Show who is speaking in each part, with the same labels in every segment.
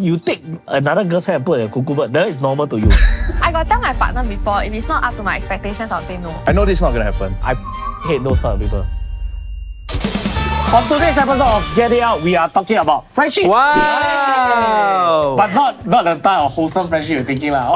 Speaker 1: you take another girl's hand and put a cuckoo bird, that is normal to you.
Speaker 2: I got tell my partner before, if it's not up to my expectations, I'll say no.
Speaker 3: I know this is not gonna happen.
Speaker 1: I hate those kind of people. On today's episode of Get It Out, we are talking about friendship.
Speaker 4: Wow!
Speaker 1: But not the type of wholesome friendship you're thinking lah.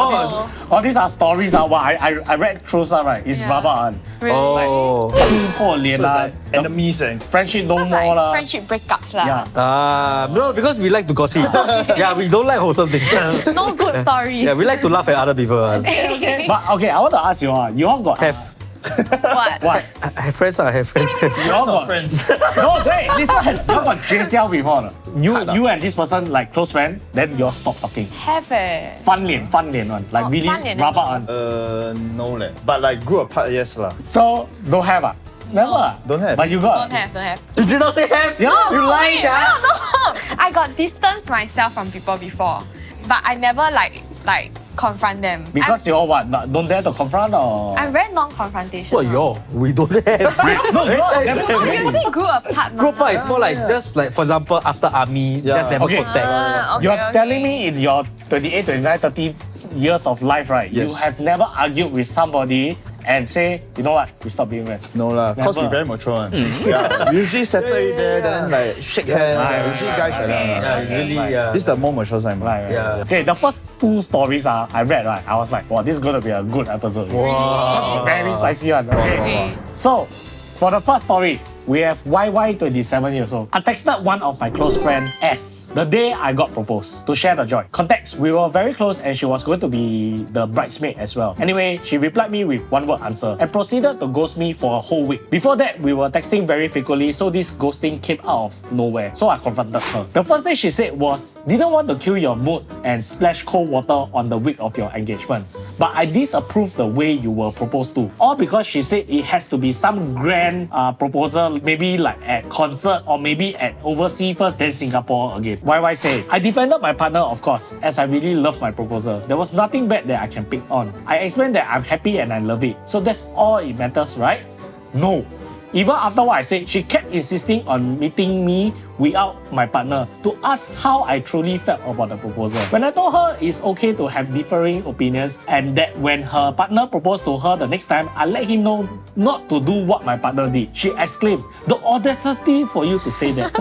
Speaker 1: All these are stories. I read through some, right? It's rubber.
Speaker 2: Really?
Speaker 4: Oh.
Speaker 3: So it's like enemies and
Speaker 1: friendship no
Speaker 2: Sounds
Speaker 1: more
Speaker 2: like
Speaker 1: lah.
Speaker 2: friendship breakups lah.
Speaker 1: Yeah.
Speaker 4: No, because we like to gossip. Yeah, we don't like wholesome things.
Speaker 2: No good stories.
Speaker 4: Yeah, we like to laugh at other people.
Speaker 2: Okay.
Speaker 1: But okay, I want to ask you all. You all got
Speaker 2: What?
Speaker 1: what?
Speaker 4: I have friends. I have friends.
Speaker 1: You all got
Speaker 3: friends.
Speaker 1: No, wait, listen. You all got 绝交 before 了 You and this person like close friend, then you all stop talking.
Speaker 2: Have eh.
Speaker 1: 翻脸 one, like
Speaker 2: Oh,
Speaker 1: really
Speaker 2: 翻脸
Speaker 1: rubber one.
Speaker 3: No leh. But like grew apart, yes lah.
Speaker 1: So don't have ah? Never ah?
Speaker 3: Don't have.
Speaker 1: But you got.
Speaker 2: Don't have.
Speaker 4: Did you not say have?
Speaker 1: Yeah.
Speaker 4: You lying, ah?
Speaker 2: No. I got distanced myself from people before, but I never like confront them.
Speaker 1: Because you all what? Don't dare to confront or?
Speaker 2: I'm very non-confrontational.
Speaker 4: What yo? We don't have.
Speaker 1: No, you all never
Speaker 2: So
Speaker 1: really.
Speaker 2: you say grew apart.
Speaker 4: Group part is more like just like, for example, after army,
Speaker 3: Yeah.
Speaker 4: just never
Speaker 1: Okay.
Speaker 4: contact.
Speaker 1: You're telling me in your 28, 29, 30 years of life, right?
Speaker 3: Yes.
Speaker 1: You have never argued with somebody and say, you know what, we stop being friends.
Speaker 3: No lah. Cause
Speaker 1: Never.
Speaker 3: we very mature one. Yeah. We usually settle it there, then like shake hands. Usually guys like that.
Speaker 4: Yeah, really.
Speaker 3: This is the more mature side.
Speaker 1: Right.
Speaker 4: Yeah.
Speaker 1: Okay, the first two stories I read, right? I was like, wow, this is going to be a good episode.
Speaker 4: Wow.
Speaker 1: Very spicy one. Okay. So, for the first story, we have YY, 27 years old. I texted one of my close friend, S, the day I got proposed to share the joy. Context, we were very close and she was going to be the bridesmaid as well. Anyway, she replied me with one word answer and proceeded to ghost me for a whole week. Before that, we were texting very frequently, so this ghosting came out of nowhere. So I confronted her. The first thing she said was, didn't want to kill your mood and splash cold water on the week of your engagement. But I disapprove the way you were proposed to. All because she said it has to be some grand proposal, maybe like at concert or maybe at overseas first, then Singapore again. YY say, I defended my partner, of course, as I really love my proposal. There was nothing bad that I can pick on. I explained that I'm happy and I love it. So that's all it matters, right? No. Even after what I said, she kept insisting on meeting me without my partner to ask how I truly felt about the proposal. When I told her it's okay to have differing opinions and that when her partner proposed to her the next time, I let him know not to do what my partner did. She exclaimed, the audacity for you to say that.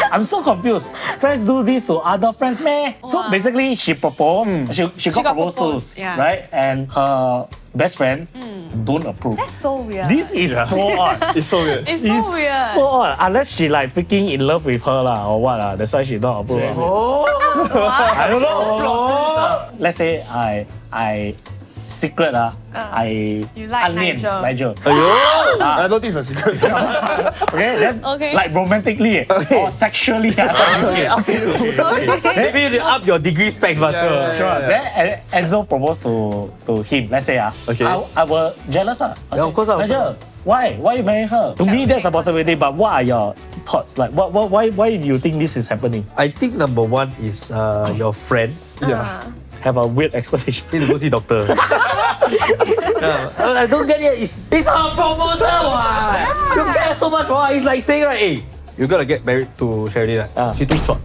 Speaker 1: I'm so confused. Friends do this to other friends, meh? So basically, she proposed, she got proposed to,
Speaker 2: yeah.
Speaker 1: right? And her best friend don't approve.
Speaker 2: That's so weird.
Speaker 1: This is so odd.
Speaker 3: It's so weird.
Speaker 2: It's so weird.
Speaker 1: So odd. Unless she like freaking in love with her lah or what lah. That's why she don't approve. I don't know. Let's say I secret I
Speaker 2: You like
Speaker 1: unnamed
Speaker 2: Nigel.
Speaker 3: I don't think it's a secret.
Speaker 1: Okay, then
Speaker 2: Okay.
Speaker 1: like romantically or sexually.
Speaker 4: Maybe you up your degree spec, but sure.
Speaker 1: Sure. Then Enzo proposed to him. Let's say
Speaker 3: Okay.
Speaker 1: I was jealous I
Speaker 4: Yeah, of course,
Speaker 1: Nigel, why you marry her? To me, that's a possibility. But what are your thoughts? Like, why do you think this is happening?
Speaker 4: I think number one is your friend
Speaker 1: Have a weird expectation.
Speaker 4: need to go see doctor. I don't get it. It's her proposal, what? You care so much for her. It's like saying, right, hey, you gotta get married to Shirley. Right? She too short.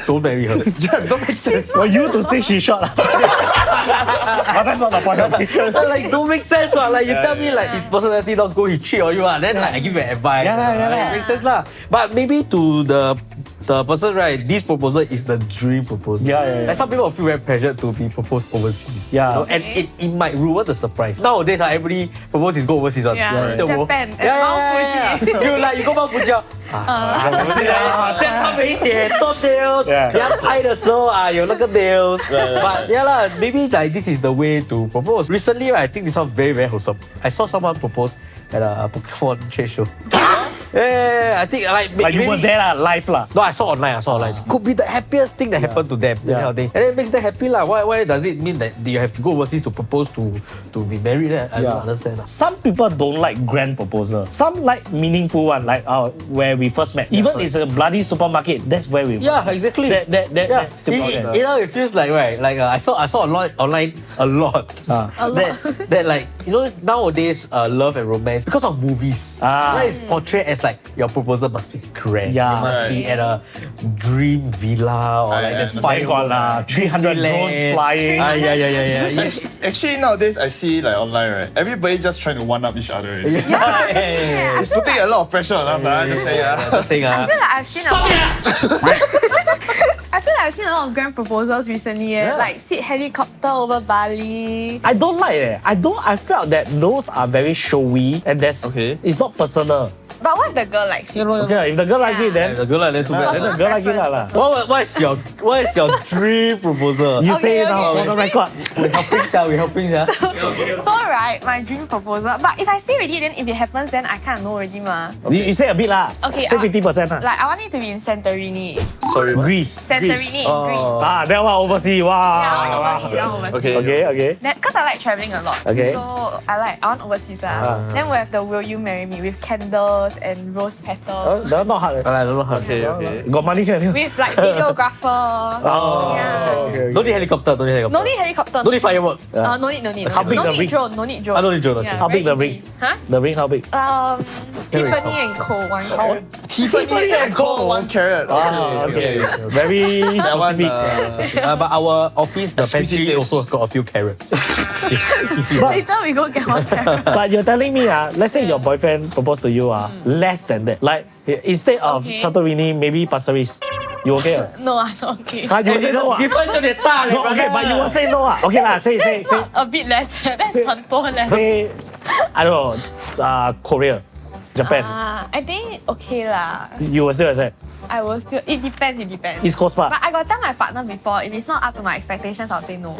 Speaker 4: Don't marry her.
Speaker 3: Yeah, don't make sense.
Speaker 1: For you to say she's short. But that's not the point of it.
Speaker 4: Like, don't make sense, what? Like, you tell me, like, his personality not go, he cheat on you, then like, I give you advice.
Speaker 1: Yeah.
Speaker 4: Makes sense, lah. But maybe to the person, right, this proposal is the dream proposal.
Speaker 1: Yeah.
Speaker 4: Like, some people feel very pressured to be proposed overseas.
Speaker 1: Yeah.
Speaker 4: You know, and it might ruin the surprise. Nowadays, everybody proposes go overseas.
Speaker 2: Yeah.
Speaker 4: The world-
Speaker 2: Japan, at Mount Fuji.
Speaker 4: You go Mount Fuji. 在他们一点做 nails， 你要拍的时候有那个 nails。But yeah lah, maybe like this is the way to propose. Recently, right, I think this one very very wholesome. I saw someone propose at a Pokemon trade show. Yeah, I think like
Speaker 1: you were there lah, live lah.
Speaker 4: No, I saw online. Could be the happiest thing that happened to them. That kind of thing. And it makes them happy lah. Why does it mean that you have to go overseas to propose to be married? I don't understand.
Speaker 1: Some people don't like grand proposal. Some like meaningful one, like where we first met. Even it's a bloody supermarket, that's where we
Speaker 4: Yeah,
Speaker 1: first met.
Speaker 4: exactly.
Speaker 1: That's still important.
Speaker 4: You know, it feels like, right, like I saw online a lot. That like, you know, nowadays love and romance because of movies. That is portrayed as it's like your proposal must be grand.
Speaker 1: Yeah.
Speaker 4: It must be at a dream villa or like there's
Speaker 1: Then got 300 drones flying.
Speaker 4: Yeah.
Speaker 3: Actually, nowadays I see like online, right? Everybody just trying to one up each other. Already.
Speaker 2: Yeah.
Speaker 3: It's putting a lot of pressure on us. Just saying.
Speaker 4: Just saying,
Speaker 2: I feel like I've seen a lot. I feel like I've seen a lot of grand proposals recently. Like sit helicopter over Bali.
Speaker 1: I don't like it. I felt that those are very showy and it's not personal.
Speaker 2: But what if the girl likes it?
Speaker 1: Okay, if the girl like it, then
Speaker 4: the girl like that too bad.
Speaker 1: the girl like it lah.
Speaker 4: What is your dream proposal?
Speaker 1: You
Speaker 2: Okay,
Speaker 1: say it
Speaker 2: okay.
Speaker 1: now on the record.
Speaker 4: We helping, yeah.
Speaker 2: So right, my dream proposal. But if I say already, then if it happens, then I can't know already ma.
Speaker 1: You say a bit lah.
Speaker 2: Okay,
Speaker 1: Say 50% lah.
Speaker 2: Like I want it to be in Santorini.
Speaker 3: Sorry, what?
Speaker 1: Greece.
Speaker 2: Santorini in Greece.
Speaker 1: Ah, that one overseas. Wow.
Speaker 2: Yeah, I want overseas.
Speaker 3: Okay.
Speaker 2: Because I like traveling a lot.
Speaker 1: Okay.
Speaker 2: So I want overseas lah. Then we have the Will You Marry Me with candles and rose petals.
Speaker 1: That's not hard.
Speaker 4: I don't know how.
Speaker 3: Okay.
Speaker 1: Got money here.
Speaker 2: With like videographer. Yeah.
Speaker 1: Okay.
Speaker 4: Don't need helicopter.
Speaker 2: No need helicopter.
Speaker 4: Don't need firework.
Speaker 2: No need.
Speaker 1: How big
Speaker 2: no
Speaker 1: the
Speaker 2: need
Speaker 1: ring?
Speaker 2: drone. No need drone.
Speaker 4: I don't need drone. Okay.
Speaker 1: How big
Speaker 2: very
Speaker 1: the ring?
Speaker 2: easy. Huh?
Speaker 1: The ring how big?
Speaker 2: Tiffany and Co. 1 carat.
Speaker 3: Tiffany and Co. 1 carat.
Speaker 1: Okay. Very
Speaker 3: That one.
Speaker 1: specific.
Speaker 4: But our office, the
Speaker 3: Exclusive
Speaker 4: pantry
Speaker 3: taste.
Speaker 4: also got a few carrots.
Speaker 2: Later we go get 1 carat.
Speaker 1: But you're telling me, let's say your boyfriend proposed to you, less than that. Like instead of
Speaker 2: Okay.
Speaker 1: Santorini, maybe Pasir Ris. You okay?
Speaker 2: No, I'm not okay.
Speaker 1: You will say no.
Speaker 4: Different 有点大
Speaker 1: No, okay, but you will say no. Okay lah, say.
Speaker 2: A bit less. That's 很多 less.
Speaker 1: Say, I don't know, Korea, Japan.
Speaker 2: I think okay lah.
Speaker 1: You will still accept.
Speaker 2: I will still. It depends.
Speaker 1: East Coast Park.
Speaker 2: But I got tell my partner before, if it's not up to my expectations, I'll say no.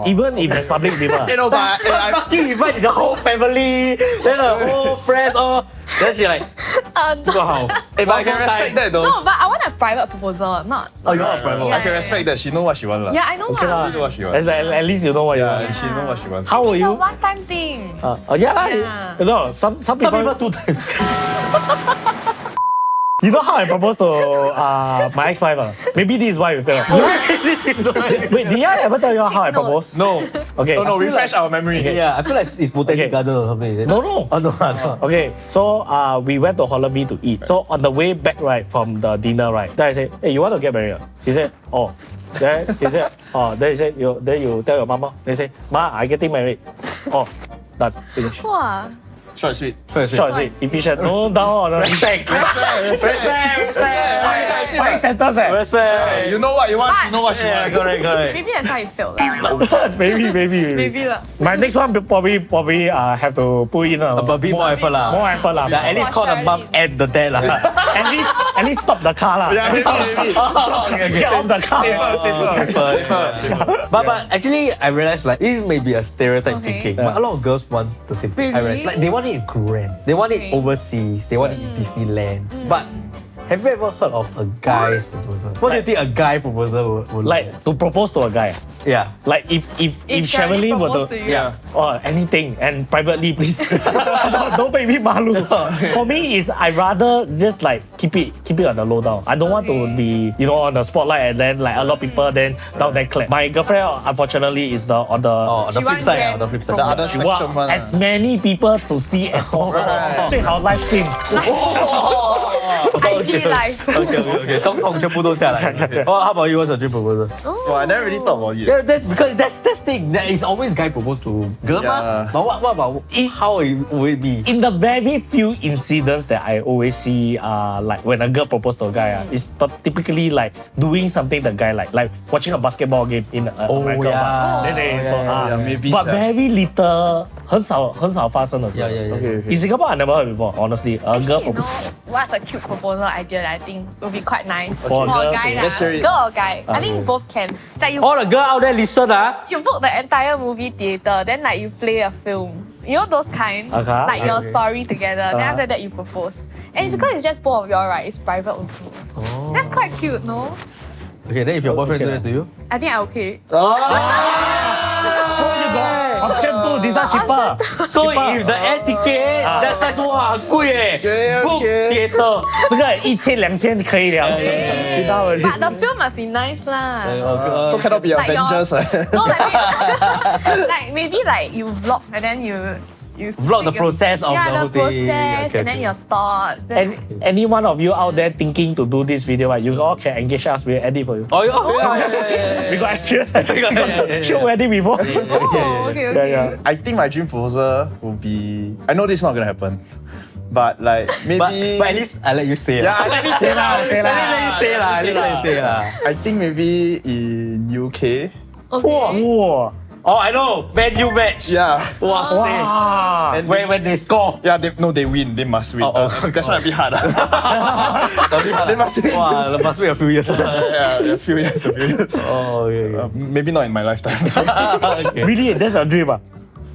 Speaker 1: Even if there's public people.
Speaker 3: But I
Speaker 4: Fucking invite the whole family, then the whole friends all. Then she like,
Speaker 2: No.
Speaker 4: 不好。
Speaker 3: If I can respect that though.
Speaker 2: No, but I want a private proposal, not.
Speaker 4: Oh, you want a private?
Speaker 2: Yeah,
Speaker 3: I can respect that. She know what she want lah.
Speaker 2: Yeah, I know.
Speaker 1: Okay lah.
Speaker 3: She know what she wants.
Speaker 1: At least you know what you
Speaker 3: Yeah,
Speaker 1: want.
Speaker 3: she know what she wants.
Speaker 1: How will
Speaker 2: It's a
Speaker 1: you?
Speaker 2: one-time thing.
Speaker 1: Yeah. No, some
Speaker 4: Some
Speaker 1: people.
Speaker 4: people 2 times.
Speaker 1: You know how I proposed to my ex-wife? Maybe this is why we failed. Wait, did I ever tell you how I
Speaker 2: No.
Speaker 1: proposed?
Speaker 3: No.
Speaker 1: Okay.
Speaker 3: No, refresh our memory.
Speaker 4: Yeah, I feel like it's Botanic
Speaker 1: Okay.
Speaker 4: Garden or something. Is it?
Speaker 1: No.
Speaker 4: Oh, no.
Speaker 1: Okay, so we went to Holland to eat. So on the way back, right, from the dinner, right, then I said, hey, you want to get married? He said, oh. Then he said, oh. Then he said, then you tell your mama. Then he said, ma, I getting married. Oh, done. Finish.
Speaker 2: Wow.
Speaker 3: Short sweet.
Speaker 1: Short and sweet. Efficient. No, down. Respect. Respect. 5 sentence.
Speaker 4: Respect.
Speaker 3: You know what you want. She know what she
Speaker 4: Yeah,
Speaker 3: wants.
Speaker 4: correct.
Speaker 2: Maybe that's how you failed. Lah.
Speaker 1: Maybe.
Speaker 2: Maybe lah.
Speaker 1: My next one probably have to put in
Speaker 4: A bit more effort lah.
Speaker 1: more effort lah.
Speaker 4: Yeah, at least call the mom and the dad lah.
Speaker 1: At least stop the car lah.
Speaker 3: Yeah, maybe.
Speaker 1: Get off the car.
Speaker 3: Safer.
Speaker 4: But actually, I realized like this may be a stereotype
Speaker 2: Okay.
Speaker 4: thinking, but a lot of girls want the same thing. I
Speaker 2: Really?
Speaker 4: realized, like they want it grand, they want it
Speaker 2: Okay.
Speaker 4: overseas, they want it in Disneyland. But have you ever heard of a guy's proposal? What do you think a guy proposal would
Speaker 1: Like to propose to a guy.
Speaker 4: Yeah.
Speaker 1: Like if
Speaker 2: Shirley
Speaker 1: Sherilyn were
Speaker 2: proposed
Speaker 1: to
Speaker 2: to you.
Speaker 3: Yeah.
Speaker 1: or anything and privately please don't make me malu. For me is I rather just like keep it on the low down. I don't want to
Speaker 2: Okay.
Speaker 1: be on the spotlight and then like a lot of people then down there clap. My girlfriend unfortunately is on the
Speaker 4: On the
Speaker 2: She
Speaker 4: flip
Speaker 2: want
Speaker 4: side,
Speaker 2: grand
Speaker 4: on the flip side.
Speaker 3: The other
Speaker 1: she want
Speaker 3: spectrum one.
Speaker 1: as many people to see as possible.
Speaker 3: Right.
Speaker 1: 最好 live stream.
Speaker 2: IG live.
Speaker 4: Okay. 总统全部都下来。Oh, how about you? What's your dream proposal?
Speaker 3: Well, I never really thought about it.
Speaker 4: Yeah, that's because that's thing. That is always guy propose to girl.
Speaker 3: Yeah.
Speaker 4: But what about how will it be?
Speaker 1: In the very few incidents that I always see, like when a girl proposes to a guy, it's typically like doing something the guy like watching a basketball game in America.
Speaker 4: yeah.
Speaker 1: Then they,
Speaker 3: yeah, maybe,
Speaker 1: but
Speaker 3: sia.
Speaker 1: very little, 很少发生的事。
Speaker 4: Yeah.
Speaker 3: Okay.
Speaker 1: In Singapore, I never heard before. Honestly, a girl
Speaker 2: Actually, you know
Speaker 1: propose.
Speaker 2: what's a cute proposal idea that I think would be quite nice
Speaker 1: For a
Speaker 2: for a
Speaker 1: girl,
Speaker 2: guy
Speaker 1: okay.
Speaker 2: lah.
Speaker 3: Let's hear it.
Speaker 2: Girl or guy? I think both can. It's like
Speaker 4: All the girl out there listen,
Speaker 2: you book the entire movie theater, then like you play a film. You know those kind?
Speaker 1: Okay.
Speaker 2: Like your
Speaker 1: Okay.
Speaker 2: story together. Then after that you propose. And it's because it's just both of y'all, right? It's private also. That's quite cute, no?
Speaker 4: Okay, then if your boyfriend
Speaker 1: Okay
Speaker 4: do that to you,
Speaker 2: I think I'm okay.
Speaker 1: So you got option 2, this one cheaper.
Speaker 4: so if the air ticket that's 哇很贵哎
Speaker 3: Okay.
Speaker 4: ，book theater。
Speaker 1: 这个1000-2000可以了。知道了。
Speaker 2: But the film must be nice lah.
Speaker 3: So cannot be
Speaker 2: Like
Speaker 3: Avengers.
Speaker 2: No, like maybe like you vlog and then you
Speaker 4: Vlog the process of the whole
Speaker 2: the
Speaker 4: thing.
Speaker 2: process,
Speaker 4: Okay,
Speaker 2: and then
Speaker 4: okay.
Speaker 2: your thoughts.
Speaker 1: And any one of you out there thinking to do this video, right, you all can engage us. We'll edit for you.
Speaker 4: Oh, yeah.
Speaker 1: We got experience. We got show edit before.
Speaker 2: Oh, okay.
Speaker 1: Yeah.
Speaker 3: I think my dream proposal will be. I know this is not gonna happen, but like maybe.
Speaker 4: But at least I let you say.
Speaker 3: Yeah, let me say lah.
Speaker 1: Say lah.
Speaker 4: Let you say lah. Let you say lah.
Speaker 3: I think maybe in UK.
Speaker 2: Okay.
Speaker 1: Wow.
Speaker 4: Oh, I know. Man, you match.
Speaker 3: Yeah.
Speaker 4: Wow.
Speaker 1: Wow.
Speaker 3: And
Speaker 4: When they score.
Speaker 3: Yeah, they win. They must win.
Speaker 4: Oh,
Speaker 3: That's why a bit hard. They must win.
Speaker 4: Wow, it must be a few years.
Speaker 3: Yeah, a few years.
Speaker 4: Oh, yeah.
Speaker 3: Maybe not in my lifetime.
Speaker 1: Really, that's a dream.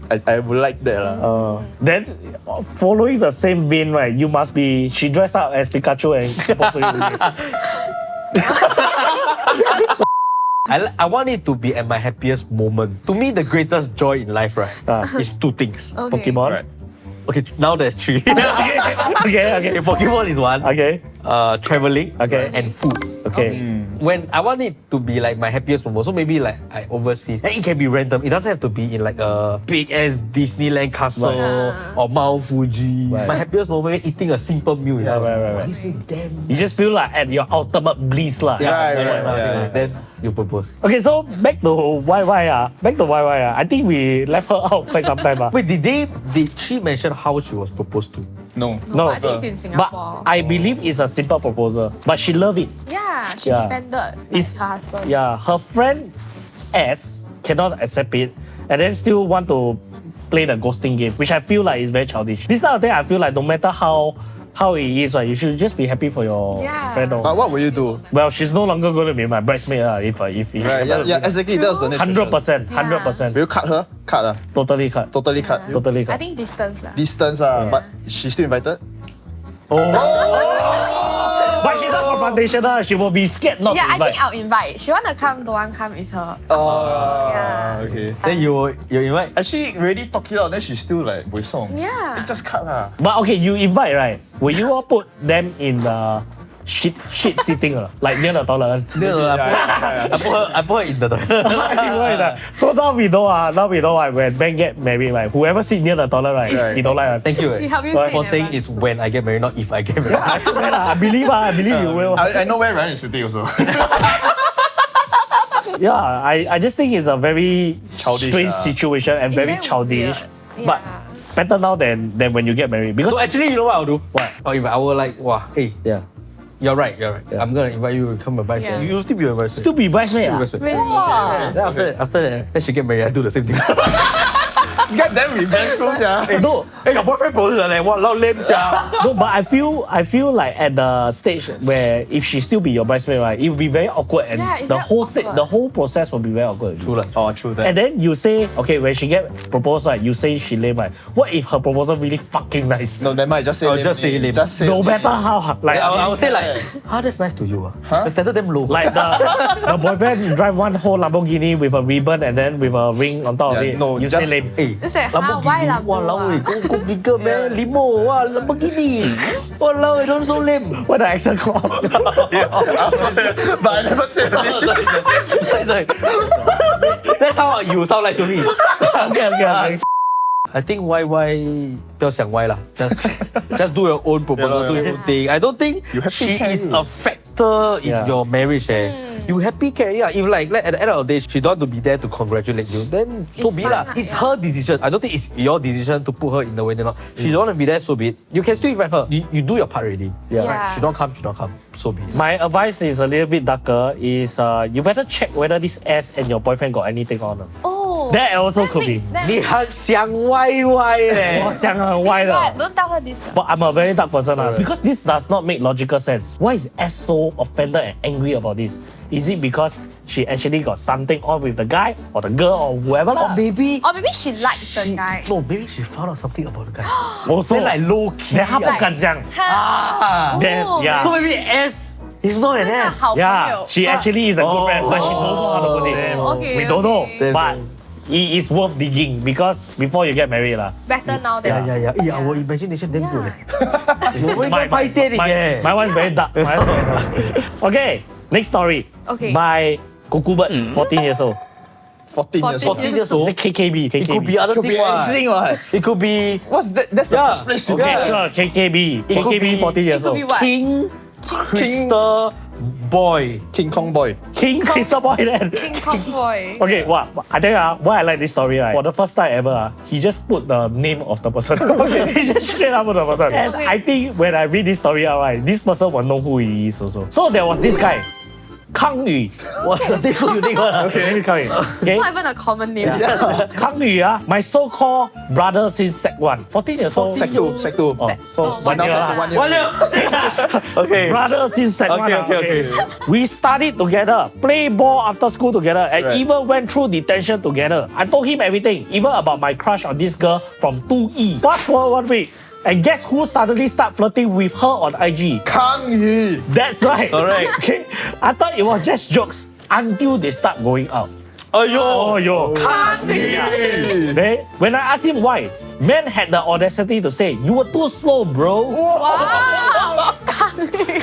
Speaker 3: I would like that lah.
Speaker 1: Then, following the same vein, right, you must be. She dressed up as Pikachu and proposed to you.
Speaker 4: I want it to be at my happiest moment. To me, the greatest joy in life, right, is two things.
Speaker 2: Okay.
Speaker 1: Pokemon.
Speaker 3: Right.
Speaker 4: Okay, now there's three.
Speaker 1: Okay.
Speaker 4: Pokemon is one.
Speaker 1: Okay.
Speaker 4: Traveling.
Speaker 1: Okay.
Speaker 4: And food.
Speaker 1: Okay.
Speaker 4: When I want it to be like my happiest moment, so maybe like I overseas, and it can be random. It doesn't have to be in like a big ass Disneyland castle or Mount Fuji.
Speaker 1: Right.
Speaker 4: My happiest moment is eating a simple meal.
Speaker 1: Yeah, right.
Speaker 4: This meal damn.
Speaker 1: You just feel like at your ultimate bliss lah.
Speaker 3: Right.
Speaker 4: Then you propose.
Speaker 1: Okay, so back to YY. I think we left her out quite some time.
Speaker 4: Wait, did she mention how she was proposed to?
Speaker 3: No.
Speaker 1: No,
Speaker 2: I think it's in
Speaker 1: but
Speaker 2: Singapore.
Speaker 1: I believe it's a simple proposal. But she loved it.
Speaker 2: Yeah, she
Speaker 1: Yeah.
Speaker 2: defended
Speaker 1: It's-
Speaker 2: her husband.
Speaker 1: Yeah, her friend S cannot accept it and then still want to play the ghosting game, which I feel like is very childish. This type of thing, I feel like no matter how it is, right, you should just be happy for your
Speaker 2: Yeah.
Speaker 1: friend. Or,
Speaker 3: But what will you do?
Speaker 1: well, she's no longer going to be my bridesmaid if
Speaker 3: Right. Yeah, exactly. That was the next question.
Speaker 1: 100%, 100%.
Speaker 3: Will you cut her? Cut
Speaker 1: Totally cut.
Speaker 3: Totally cut.
Speaker 1: Totally
Speaker 2: I
Speaker 1: cut.
Speaker 2: think distance lah.
Speaker 3: Distance but she's still invited?
Speaker 1: But she's not confrontational. She will be scared not
Speaker 2: Yeah,
Speaker 1: to
Speaker 2: I
Speaker 1: invite.
Speaker 2: think I'll invite. She wanna come, don't want come is her. Yeah.
Speaker 3: Okay.
Speaker 4: Then you invite.
Speaker 3: Actually, already talk it out, then she's still like, buay song.
Speaker 2: Yeah.
Speaker 3: Just cut lah.
Speaker 1: But okay, you invite, right? Will you all put them in the shit sitting like near the toilet?
Speaker 4: I put her in the toilet.
Speaker 1: So now we know when Ben get married, right? Whoever sit near the toilet, right? He don't like us.
Speaker 4: Thank you.
Speaker 2: He help you
Speaker 4: For
Speaker 2: say in
Speaker 4: saying
Speaker 2: advance.
Speaker 4: is when I get married, not if I get married.
Speaker 1: I believe you will.
Speaker 3: I know where Ryan is sitting also.
Speaker 1: Yeah, I just think it's a very
Speaker 3: Childish,
Speaker 1: strange situation and
Speaker 2: It's
Speaker 1: very
Speaker 2: very
Speaker 1: childish.
Speaker 2: weird.
Speaker 1: But
Speaker 2: Yeah.
Speaker 1: better now than when you get married. Because
Speaker 4: So actually, you know what I'll do?
Speaker 1: What?
Speaker 4: I will like, wow, hey,
Speaker 1: yeah,
Speaker 4: you're right.
Speaker 1: Yeah.
Speaker 4: I'm gonna invite you to come advice.
Speaker 2: Yeah.
Speaker 4: You still be my bridesmaid.
Speaker 1: still be bridesmaid.
Speaker 4: Still be
Speaker 2: Really?
Speaker 4: bridesmaid. Then after that, then she get married, I do the same thing.
Speaker 3: Get them revengeful, yeah.
Speaker 1: No,
Speaker 4: Hey, your boyfriend proposed like what? Lao lame, sia.
Speaker 1: no, but I feel like at the stage where if she still be your bridesmaid, right, it will be very awkward and
Speaker 2: Yeah, it's
Speaker 1: the
Speaker 2: very
Speaker 1: whole
Speaker 2: awkward.
Speaker 1: the whole process will be very awkward.
Speaker 4: True lah.
Speaker 3: Oh, true that.
Speaker 1: And then you say, okay, when she get proposed, right, you say she lame, right? What if her proposal really fucking nice?
Speaker 3: No, never mind. Just say
Speaker 4: Oh,
Speaker 3: lame.
Speaker 4: just say lame.
Speaker 3: Just say
Speaker 1: No
Speaker 3: lame.
Speaker 1: matter how, like,
Speaker 4: I would say like, that's nice to you. The standard damn low.
Speaker 1: like the boyfriend drive one whole Lamborghini with a ribbon and then with a ring on top of
Speaker 3: Yeah,
Speaker 1: it.
Speaker 3: no,
Speaker 1: you
Speaker 3: just-
Speaker 1: say lame.
Speaker 4: Hey,
Speaker 2: It's like, why Lambo?
Speaker 4: Walao,
Speaker 2: ah?
Speaker 4: go bigger man, limo, wah, Lamborghini. Walao, don't so lame.
Speaker 1: What the accent called?
Speaker 3: But I never said it.
Speaker 4: Sorry. That's how you sound like to me.
Speaker 1: okay.
Speaker 4: I think YY 不要想歪啦 just do your own proposal,
Speaker 3: Yeah,
Speaker 4: do your own thing. I don't think
Speaker 3: You happy
Speaker 4: she
Speaker 3: can
Speaker 4: is
Speaker 3: you?
Speaker 4: a factor in
Speaker 1: Yeah.
Speaker 4: your marriage. You happy can yeah. If like at the end of the day she don't want to be there to congratulate you, then so
Speaker 2: It's
Speaker 4: be
Speaker 2: fine
Speaker 4: lah.
Speaker 2: lah,
Speaker 4: It's
Speaker 2: yeah.
Speaker 4: her decision. I don't think it's your decision to put her in the wedding. Not. She don't want to be there, so be it. You can still invite her. You do your part already.
Speaker 1: Yeah.
Speaker 2: Yeah.
Speaker 4: She don't come, so be it.
Speaker 1: My advice is a little bit darker. Is you better check whether this ass and your boyfriend got anything on.
Speaker 2: Oh.
Speaker 1: That also could be.
Speaker 4: 你很想歪嘞。
Speaker 1: 我想很歪的。
Speaker 2: Don't tell her this.
Speaker 1: But I'm a very dark person because this does not make logical sense. Why is S so offended and angry about this? Is it because she actually got something on with the guy or the girl or whoever lah?
Speaker 4: Maybe
Speaker 2: Or maybe she likes the guy.
Speaker 4: no, maybe she found out something about the guy.
Speaker 1: Also,
Speaker 4: Then like low key.
Speaker 1: then 他不敢讲。
Speaker 4: 啊
Speaker 1: Then yeah.
Speaker 4: So maybe S is not an
Speaker 2: 真的
Speaker 4: S.
Speaker 2: 好朋
Speaker 1: Yeah,
Speaker 2: 友。
Speaker 1: she actually is a good friend, but she don't know how to put it.
Speaker 2: Okay,
Speaker 1: We don't know,
Speaker 2: okay.
Speaker 1: but it is worth digging because before you get married lah.
Speaker 2: Better now than.
Speaker 4: Yeah. Our imagination damn good.
Speaker 1: This is
Speaker 4: 我们应该拍电影耶。
Speaker 1: my one's very dark. My one's very dark. Okay, next story.
Speaker 2: Okay.
Speaker 1: By Cuckoo Bird, 14 years old.
Speaker 3: 14 years old.
Speaker 4: 14 years old.
Speaker 1: It's KKB.
Speaker 4: It could be other
Speaker 3: Could be
Speaker 4: things.
Speaker 3: anything, what?
Speaker 4: It could be
Speaker 3: What's that? That's the
Speaker 4: Yeah.
Speaker 3: first place you
Speaker 1: Okay,
Speaker 3: go.
Speaker 1: sure. KKB.
Speaker 4: It could
Speaker 1: KKB,
Speaker 4: be-
Speaker 1: 14 years
Speaker 2: It could
Speaker 1: old.
Speaker 2: be what?
Speaker 4: King Crystal Boy.
Speaker 3: King Kong boy.
Speaker 1: King Crystal Boy then.
Speaker 2: King Kong boy.
Speaker 1: Okay, I think why I like this story, right? For the first time ever, he just put the name of the person. He just straight up put the person. And
Speaker 2: Okay.
Speaker 1: I think when I read this story out, right, this person will know who he is also. So there was this guy, Kang Yu.
Speaker 4: What's the name you think?
Speaker 1: Okay, Kang Yu. Okay.
Speaker 2: Not even a common name.
Speaker 1: Kang Yu, my so-called brother since Sec 1. 14 years old.
Speaker 3: Sec 2. Sec 2.
Speaker 1: Oh, so
Speaker 2: Oh,
Speaker 1: one
Speaker 3: Now
Speaker 1: year.
Speaker 3: Sec 2,
Speaker 1: lah.
Speaker 3: 1 year.
Speaker 4: 1 year. Okay.
Speaker 1: Brother since Sec 1.
Speaker 4: Okay.
Speaker 1: We studied together, play ball after school together, and
Speaker 3: Right.
Speaker 1: even went through detention together. I told him everything, even about my crush on this girl from 2E. Fast forward 1 week, and guess who suddenly start flirting with her on IG?
Speaker 3: Kang Yu.
Speaker 1: That's right.
Speaker 4: Alright.
Speaker 1: Okay. I thought it was just jokes until they start going out.
Speaker 4: Ayo.
Speaker 1: Then, when I asked him why, man had the audacity to say, "You were too slow, bro."
Speaker 2: Wow.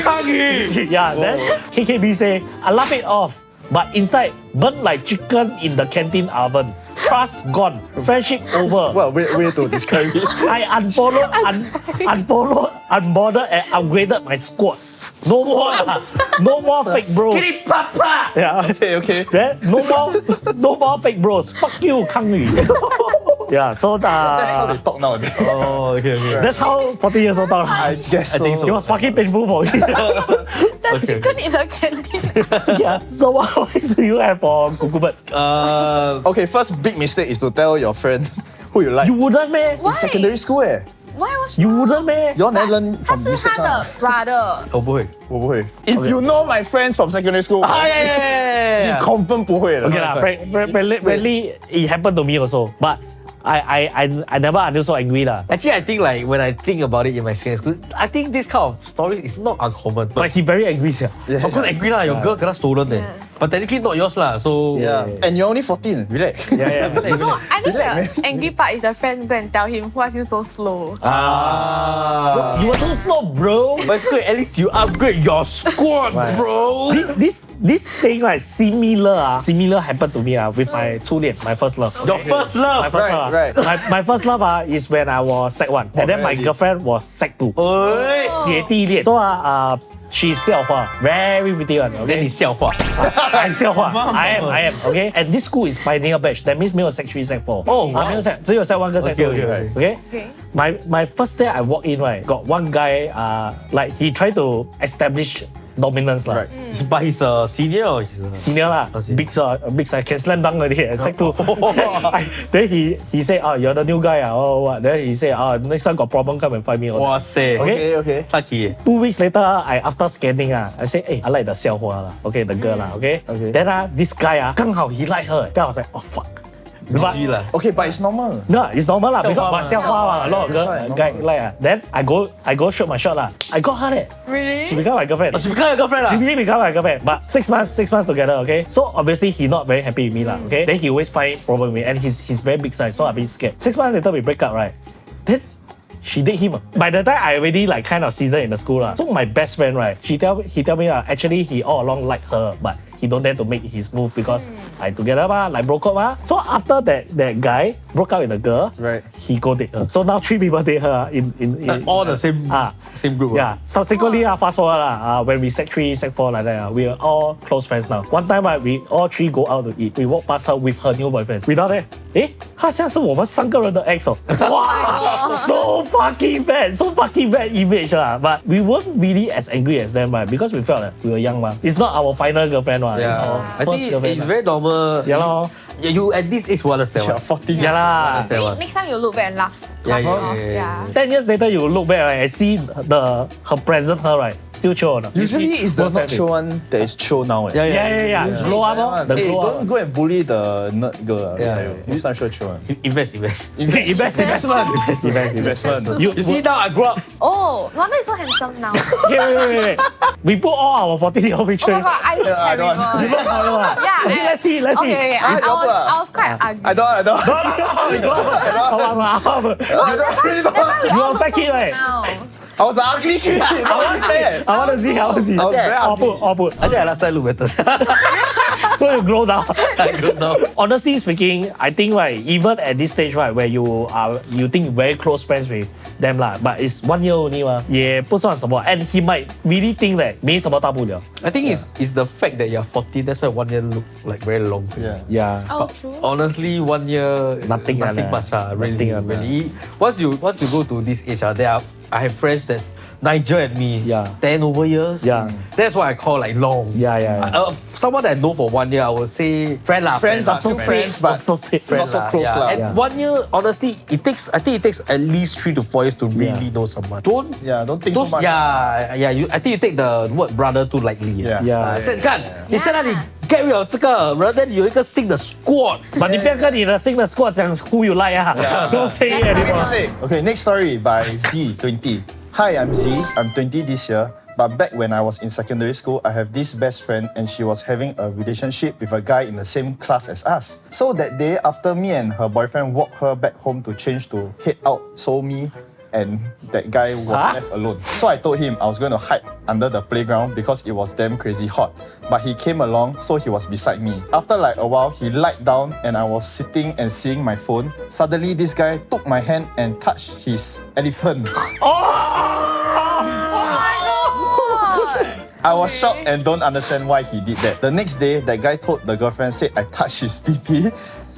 Speaker 1: Kang Yu. Yeah, then KKB say, I laugh it off, but inside, burnt like chicken in the canteen oven. Trust gone, friendship over.
Speaker 3: Well, way to describe it.
Speaker 1: I unfollowed, unbothered, and upgraded my squad. No more fake bros.
Speaker 4: Papa.
Speaker 1: Yeah.
Speaker 3: Okay.
Speaker 1: Then no more fake bros. Fuck you, Kang Yu. Yeah, so
Speaker 3: That's how they talk nowadays.
Speaker 4: Oh, okay.
Speaker 1: that's how 40 years old talk.
Speaker 3: I guess so.
Speaker 4: I think so.
Speaker 1: It was fucking painful for me.
Speaker 2: The chicken in the canteen.
Speaker 1: Yeah. So what advice do you have for Kukubert?
Speaker 3: Okay, first big mistake is to tell your friend who you like.
Speaker 1: You wouldn't, man.
Speaker 2: Why?
Speaker 3: Secondary school
Speaker 2: Why was
Speaker 1: You wouldn't, man.
Speaker 3: you all never learn
Speaker 2: 他
Speaker 3: from
Speaker 2: 是
Speaker 3: mistakes
Speaker 2: 他的 brother.
Speaker 4: 我不会。
Speaker 3: 我不会。If you know my friends from secondary school, 你 confirm 不会的。
Speaker 1: Okay lah, frankly, it happened to me also. But I never until so angry lah.
Speaker 4: Actually, I think like when I think about it in my secondary school, I think this kind of stories is not uncommon.
Speaker 1: But he very angry, sir.
Speaker 3: Yeah.
Speaker 4: Of course, angry lah. Your girl kena stolen
Speaker 2: Yeah.
Speaker 4: But technically not yours lah. So
Speaker 3: Yeah, and you're only 14. Relax.
Speaker 1: Yeah.
Speaker 2: No, I think the angry part is the friend go and tell him why is he so slow.
Speaker 3: Ah.
Speaker 1: You were too slow, bro.
Speaker 4: But it's good. At least you upgrade your squad,
Speaker 1: Right.
Speaker 4: bro.
Speaker 1: This thing right, similar happened to me with my 初恋, my first love.
Speaker 4: Your first
Speaker 1: My
Speaker 4: love.
Speaker 1: first
Speaker 3: Right,
Speaker 1: love.
Speaker 3: right.
Speaker 1: My first love is when I was Sec 1. And then my
Speaker 3: really?
Speaker 1: girlfriend was Sec 2.
Speaker 4: 哎，
Speaker 1: 姐弟恋. So she's 校花, very pretty one.
Speaker 4: 跟
Speaker 1: Okay?
Speaker 4: 你笑话。
Speaker 1: I'm 校花. I am. Okay? And this school is pioneer batch. That means 没有 Sec 3, Sec 4.
Speaker 4: Oh, wow.
Speaker 1: 没有 Sec, 只有 Sec 1跟 Sec 2.
Speaker 4: Okay.
Speaker 1: Okay?
Speaker 2: Okay.
Speaker 1: My first day I walk in, right, got one guy, like he tried to establish dominance lah.
Speaker 3: Right.
Speaker 4: But he's a senior or he's a
Speaker 1: Senior lah,
Speaker 4: Oh, senior.
Speaker 1: big size, can slam dunk already at Sec 2. Then he said, you're the new guy, oh what? Then he said, next time got problem come and find me.
Speaker 4: Wow, say.
Speaker 1: Okay.
Speaker 3: Okay.
Speaker 4: Lucky.
Speaker 1: 2 weeks later, after scanning, I said, hey, I like the 校花 lah. Okay, the girl lah. Okay.
Speaker 3: Okay.
Speaker 1: Then this guy, 刚好 he like her. Then I was like, oh fuck. But,
Speaker 4: GG lah.
Speaker 3: Okay, but it's normal.
Speaker 1: no, it's normal lah. Because
Speaker 4: 校花
Speaker 1: but 校花 a lot of
Speaker 3: That's
Speaker 1: girl
Speaker 3: right,
Speaker 1: guy
Speaker 3: normal.
Speaker 1: like. Then I go shoot my shot lah. I got her there. She
Speaker 2: Really?
Speaker 1: become my girlfriend.
Speaker 4: Oh, she become your girlfriend
Speaker 1: She
Speaker 4: lah.
Speaker 1: really become my girlfriend. But 6 months together, okay? So obviously he not very happy with me lah, okay? Then he always find problem with me and he's very big size, so I'm a bit scared. 6 months later we break up, right? Then she date him. By the time I already like kind of seasoned in the school lah. So my best friend, right? He tell me actually he all along like her, but he don't dare to make his move because like together like broke up . So after that guy broke up with the girl,
Speaker 3: Right.
Speaker 1: he go date her. So now 3 people date her in
Speaker 4: All the same same group.
Speaker 1: yeah. Subsequently, fast forward when we Sec 3, Sec 4 like that, we are all close friends now. One time we all 3 go out to eat. We walk past her with her new boyfriend. We down there, 她像是我们3个人的 ex 哦。哇 so fucking bad image lah. But we weren't really as angry as them, right? Because we felt that we were young ma. It's not our final girlfriend one.
Speaker 3: Yeah.
Speaker 1: It's our
Speaker 4: I
Speaker 1: first
Speaker 4: think
Speaker 1: girlfriend.
Speaker 4: it's very normal.
Speaker 1: Yeah lor.
Speaker 4: Yeah, you at this age will understand.
Speaker 3: You're
Speaker 4: What?
Speaker 3: 14.
Speaker 1: Yeah lah.
Speaker 4: Understand what?
Speaker 2: Next time you look back and laugh.
Speaker 4: Yeah,
Speaker 2: Laugh
Speaker 4: yeah,
Speaker 2: it off.
Speaker 4: yeah, yeah.
Speaker 1: 10 years later, you look back right, and see her present her right, still chill or not?
Speaker 3: Usually it's the
Speaker 1: Most
Speaker 3: not
Speaker 1: likely.
Speaker 3: chill one that is chill now.
Speaker 4: Yeah,
Speaker 1: Yeah.
Speaker 3: Usually
Speaker 1: Blow
Speaker 3: it's
Speaker 1: up
Speaker 3: that
Speaker 1: lor.
Speaker 3: one.
Speaker 1: The
Speaker 3: Hey,
Speaker 1: blow
Speaker 3: don't
Speaker 1: up.
Speaker 3: go and bully the nerd girl.
Speaker 4: Yeah.
Speaker 3: Next time sure chill one.
Speaker 4: Invest.
Speaker 3: Investment.
Speaker 4: You see now I grew up.
Speaker 2: Oh, no wonder he's so handsome now.
Speaker 1: Okay, wait. We put all our 14-year-old
Speaker 2: Oh
Speaker 1: pictures.
Speaker 2: my god, I look
Speaker 3: I don't
Speaker 2: terrible.
Speaker 3: want.
Speaker 2: Yeah.
Speaker 1: Okay, let's see.
Speaker 2: Okay. I was quite ugly.
Speaker 3: I don't.
Speaker 1: You want back it, right?
Speaker 2: Now.
Speaker 3: I was an ugly kid. I was sad.
Speaker 1: I want to see.
Speaker 3: I was very
Speaker 1: All
Speaker 3: ugly.
Speaker 1: put.
Speaker 4: I think I last time look better.
Speaker 1: So So you grow down.
Speaker 4: I don't know.
Speaker 1: Honestly speaking, I think right, even at this stage right, where you think very close friends with them lah, but it's 1 year only 嘛，也不算什么 and he might really think that 没什么大不了。
Speaker 4: I think it's the fact that you're 40, that's why 1 year look like very long.
Speaker 3: Yeah.
Speaker 2: Oh, true.
Speaker 4: Honestly, 1 year
Speaker 1: Nothing
Speaker 4: much. Really,
Speaker 1: Nothing
Speaker 4: really. Once you go to this age, I have friends that's Nigel and me.
Speaker 1: Yeah.
Speaker 4: 10 over years.
Speaker 1: Yeah.
Speaker 4: That's what I call like long.
Speaker 1: Yeah.
Speaker 4: Someone that I know for 1 year, I would say friend lah.
Speaker 3: Friends are still
Speaker 4: friend.
Speaker 3: friends, but
Speaker 1: Associate
Speaker 3: not so close lah.
Speaker 4: And 1 year, honestly, I think it takes at least 3 to 4 years to really know someone. Don't
Speaker 3: think so much.
Speaker 4: I think you take the word brother too lightly.
Speaker 1: Yeah.
Speaker 4: 你看，你现在你 get rid of 这个，然后then 有一个新的 squad，
Speaker 1: But 你不要跟你的新的 squad 讲 who you like 啊 ，Don't say it anymore.
Speaker 3: Okay, next story by Z, 20. Hi, I'm Z. I'm 20 this year. But back when I was in secondary school, I have this best friend and she was having a relationship with a guy in the same class as us. So that day, after me and her boyfriend walked her back home to change to head out, so me and that guy was left alone. So I told him I was going to hide under the playground because it was damn crazy hot. But he came along, so he was beside me. After like a while, he lied down and I was sitting and seeing my phone. Suddenly, this guy took my hand and touched his elephant. I was shocked and don't understand why he did that. The next day, that guy told the girlfriend, said I touched his pee-pee,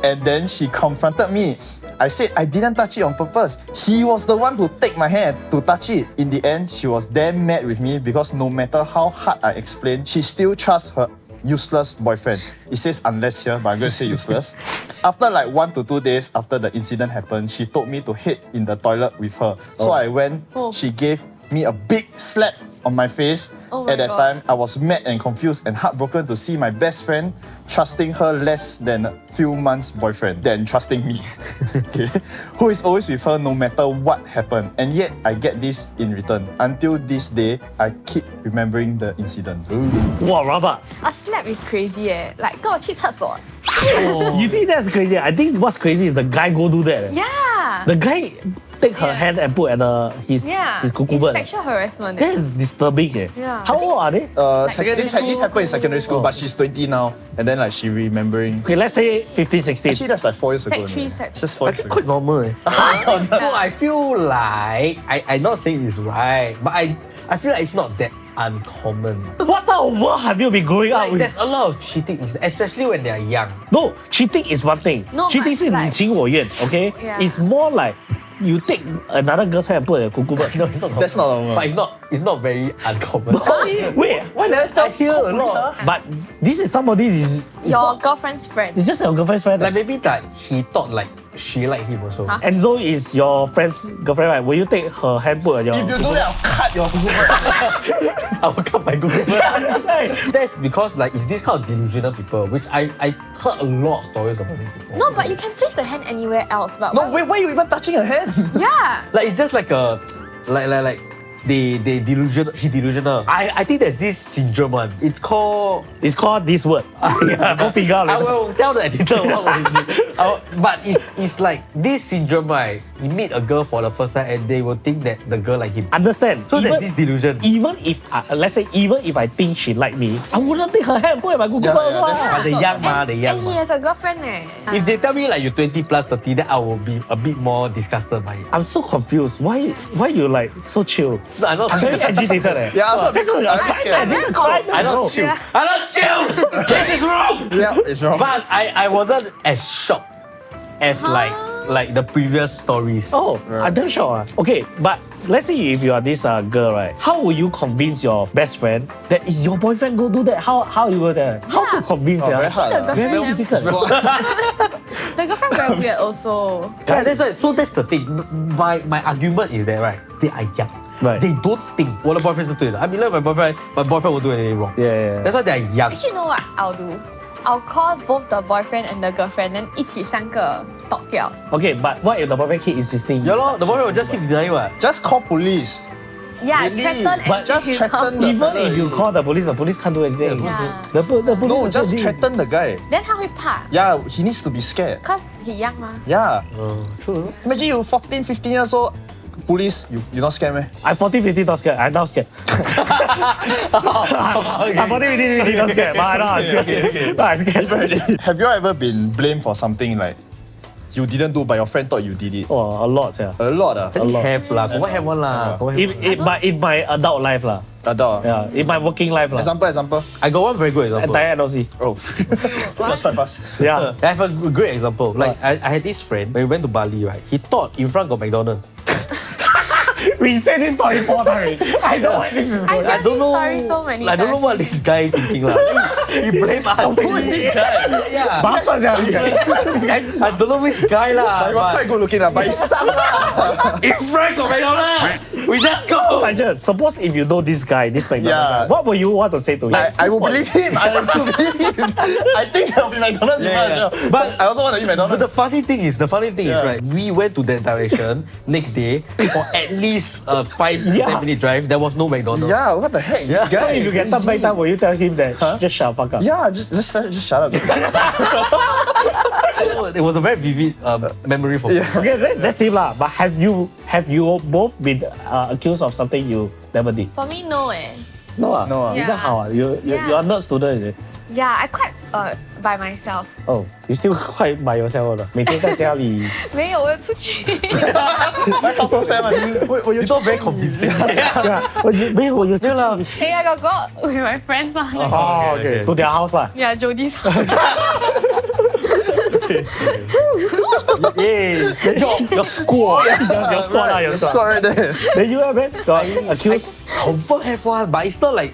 Speaker 3: and then she confronted me. I said I didn't touch it on purpose. He was the one who took my hand to touch it. In the end, she was damn mad with me because no matter how hard I explained, she still trusts her useless boyfriend. It says unless here, but I'm going to say useless. After like 1 to 2 days after the incident happened, she told me to hid in the toilet with her. So I went, she gave me a big slap on my face. At that time, I was mad and confused and heartbroken to see my best friend trusting her less than a few months boyfriend than trusting me. Okay. Who is always with her no matter what happened. And yet, I get this in return. Until this day, I keep remembering the incident.
Speaker 1: Wow, Robert.
Speaker 2: A slap is crazy Like, 跟我去厕所.
Speaker 1: You think that's crazy? I think what's crazy is the guy go do that.
Speaker 2: Yeah.
Speaker 1: The guy take her hand and put at his kuku
Speaker 2: It's
Speaker 1: bird.
Speaker 2: sexual harassment.
Speaker 1: That is disturbing.
Speaker 2: Yeah.
Speaker 1: How old are they?
Speaker 3: This happened in secondary school, but she's 20 now. And then like she remembering.
Speaker 1: Okay, let's say 15, 16.
Speaker 3: Actually, that's like 4 years ago.
Speaker 2: Sec 3,
Speaker 3: no?
Speaker 2: Sec
Speaker 3: Just 4 years ago.
Speaker 4: Quite normal. So I feel like I'm not saying it's right, but I feel like it's not that uncommon.
Speaker 1: What type of world have you been growing up
Speaker 4: Like,
Speaker 1: with?
Speaker 4: there's a lot of cheating, especially when they are young.
Speaker 1: No, cheating is one thing.
Speaker 2: No,
Speaker 1: cheating
Speaker 2: but
Speaker 1: 是
Speaker 2: like-
Speaker 1: 你情我愿, okay?
Speaker 2: Yeah.
Speaker 1: It's more like you take another girl's hand and put at your kuku bird.
Speaker 4: No, it's not normal.
Speaker 3: That's not normal.
Speaker 4: But it's not very uncommon.
Speaker 1: Wait,
Speaker 3: Why never
Speaker 4: I hear a lot.
Speaker 1: but this is somebody,
Speaker 2: Your girlfriend's friend.
Speaker 1: it's just your girlfriend's friend.
Speaker 4: Like maybe that he thought like she liked him also.
Speaker 2: Huh?
Speaker 1: Enzo is your friend's girlfriend, right? Will you take her hand put at your
Speaker 3: If you do that, I'll cut your kuku bird.
Speaker 4: I will cut my Google.
Speaker 1: That's right.
Speaker 4: That's because like it's this kind of delusional people, which I heard a lot of stories about it before.
Speaker 2: No, but you can place the hand anywhere else. But
Speaker 3: No, wait, why are you even touching her hand?
Speaker 2: Yeah.
Speaker 4: Like it's just like a like they delusional. He delusional. I think there's this syndrome one. It's called.
Speaker 1: It's called this word. Go figure out
Speaker 4: I
Speaker 1: later.
Speaker 4: will tell the editor what is it. But it's like this syndrome, right? You meet a girl for the first time and they will think that the girl like him.
Speaker 1: Understand?
Speaker 4: So there's this delusion.
Speaker 1: Even if, let's say, even if I think she like me, I wouldn't take her hand and put at my kuku
Speaker 3: Yeah,
Speaker 1: bird.
Speaker 3: yeah, that's-
Speaker 4: But they young ma, they young
Speaker 2: And he
Speaker 4: ma.
Speaker 2: has a girlfriend
Speaker 4: If they tell me like you're 20 plus 30, then I will be a bit more disgusted by it.
Speaker 1: I'm so confused. Why you like so chill?
Speaker 4: No, I'm not
Speaker 1: I'm very agitated.
Speaker 3: Yeah, also because I'm scared.
Speaker 1: This is Christ,
Speaker 4: I don't
Speaker 1: bro.
Speaker 4: chill. I don't chill. This is wrong.
Speaker 3: Yeah, it's wrong.
Speaker 4: But I wasn't as shocked as like the previous stories.
Speaker 1: Oh, I'm damn shocked. Okay, but let's say if you are this girl, right? How will you convince your best friend that is your boyfriend go do that? How you go there? How to convince?
Speaker 3: Oh, very
Speaker 1: Yeah?
Speaker 3: hard.
Speaker 2: The
Speaker 3: ah.
Speaker 1: Very
Speaker 2: girlfriend,
Speaker 1: difficult.
Speaker 2: the girlfriend very weird also.
Speaker 4: Yeah, that's right. So that's the thing. My argument is that right, they are young.
Speaker 1: Right.
Speaker 4: They don't think 我的 boyfriend 是对的. I mean, like my boyfriend won't do anything wrong.
Speaker 1: Yeah.
Speaker 4: That's why they are young.
Speaker 2: Actually, you know what I'll do? I'll call both the boyfriend and the girlfriend, then 一起三个 talk out.
Speaker 1: Okay, but what if the boyfriend keep insisting?
Speaker 4: Yeah, lor, the boyfriend will just keep denying what.
Speaker 3: Just call police.
Speaker 2: Yeah,
Speaker 3: Really?
Speaker 2: threaten and
Speaker 3: But just
Speaker 2: you
Speaker 3: threaten
Speaker 2: call.
Speaker 3: the-
Speaker 1: Even if you call the police can't do anything.
Speaker 2: Yeah.
Speaker 1: The police
Speaker 3: No,
Speaker 1: will
Speaker 3: just
Speaker 1: say this.
Speaker 3: threaten the guy.
Speaker 2: Then 他会怕
Speaker 3: Yeah, he needs to be scared.
Speaker 2: cause he young 嘛.
Speaker 3: Yeah.
Speaker 4: True.
Speaker 3: Imagine you 14, 15 years old, police, you not scared, man?
Speaker 1: I'm 40, 50, not scared. I'm now scared. I bought it really, don't scared. But I know I'm scared. I'm scared.
Speaker 3: Have you ever been blamed for something like you didn't do, but your friend thought you did it?
Speaker 1: Oh, a lot, yeah.
Speaker 3: A lot, ah.
Speaker 4: Have lah. Confirm have one lah.
Speaker 1: But in my adult life, lah.
Speaker 3: Adult.
Speaker 1: Yeah, in my working life, lah.
Speaker 3: Example.
Speaker 4: I got one very good example.
Speaker 1: Entire NOC.
Speaker 3: Oh, that's quite fast.
Speaker 1: Yeah.
Speaker 4: I have a great example. Like I had this friend when we went to Bali, right? He thought in front got McDonald's.
Speaker 1: We said this story 4 times. I know where this is
Speaker 2: I
Speaker 1: going.
Speaker 2: heard this story so many
Speaker 4: I don't know
Speaker 2: times.
Speaker 4: what this guy thinking lah. He blame us.
Speaker 3: Who is this guy?
Speaker 4: Yeah.
Speaker 1: Bastard, yeah, this guy. This guy is
Speaker 4: I don't know which guy lah.
Speaker 3: He was quite good looking, but he sucks lah.
Speaker 1: in front of McDonald's. We just go. Suppose if you know this guy, this McDonald's
Speaker 3: Yeah.
Speaker 1: guy, what will you want to say to him?
Speaker 3: I will believe him. I will believe him. I think there will be McDonald's in front as well. But I also want to eat
Speaker 4: But
Speaker 3: McDonald's.
Speaker 4: the funny thing is, right? We went to that direction next day for at least a 5-10 minute drive. There was no McDonald's.
Speaker 3: Yeah, what the heck?
Speaker 4: Yeah.
Speaker 3: This guy
Speaker 1: So if you get up back time, will you tell him that just shut the fuck up?
Speaker 3: Yeah, just shut up.
Speaker 4: So it was a very vivid memory for me.
Speaker 1: Okay, that's him lah. But have you both been accused of something you never did?
Speaker 2: For me, no eh.
Speaker 1: No ah.
Speaker 3: No ah.
Speaker 1: Is that how ah? You're not student, is it?
Speaker 2: Yeah, I quite by myself.
Speaker 1: Oh, you still quite by yourself 的，每天在家里。
Speaker 2: 没有，我有出去。
Speaker 3: Why sound so sad?
Speaker 4: You not very convincing.
Speaker 1: 没有，我有这了。
Speaker 2: Hey, I got go with my friends lah.
Speaker 1: Oh, okay. To their house lah.
Speaker 2: Yeah, Jody's house.
Speaker 1: Yeah. Your squad. Your squad lah, your
Speaker 3: Squad
Speaker 1: squad.
Speaker 3: right there.
Speaker 1: Then you have got accused.
Speaker 4: Confirm have one, but it's not like